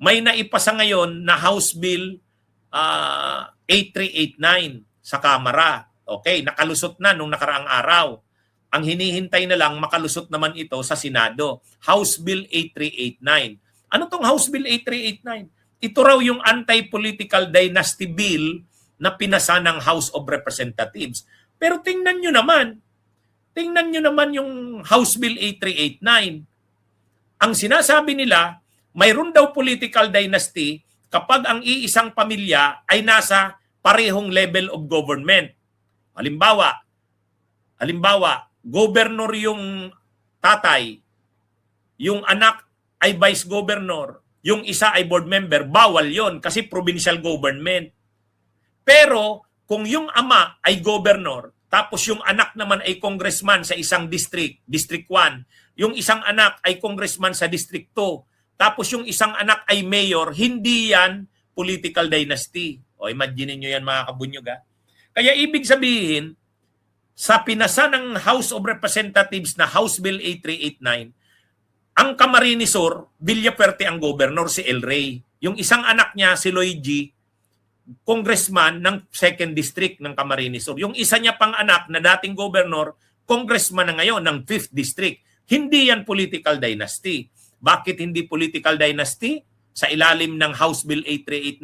may naipasa ngayon na House Bill 8389 sa Kamara. Okay, nakalusot na nung nakaraang araw. Ang hinihintay na lang makalusot naman ito sa Senado. House Bill 8389. Ano tong House Bill 8389? Ito raw yung anti-political dynasty bill na pinasa ng House of Representatives. Pero tingnan nyo naman yung House Bill 8389. Ang sinasabi nila, mayroon daw political dynasty kapag ang iisang pamilya ay nasa parehong level of government. Halimbawa, governor yung tatay, yung anak ay vice governor, yung isa ay board member, bawal yon kasi provincial government. Pero kung yung ama ay governor, tapos yung anak naman ay congressman sa isang district, District 1, yung isang anak ay congressman sa District 2, tapos yung isang anak ay mayor, hindi yan political dynasty. O imagine nyo yan mga kabunyog ha. Kaya ibig sabihin, sa pinasa ng House of Representatives na House Bill 8389, ang Camarines Sur, Villafuerte ang governor, si El Rey. Yung isang anak niya, si Lloyd G., congressman ng 2nd District ng Camarines Sur. Yung isa niya pang anak na dating governor, congressman na ngayon ng 5th District. Hindi yan political dynasty. Bakit hindi political dynasty? Sa ilalim ng House Bill 8389,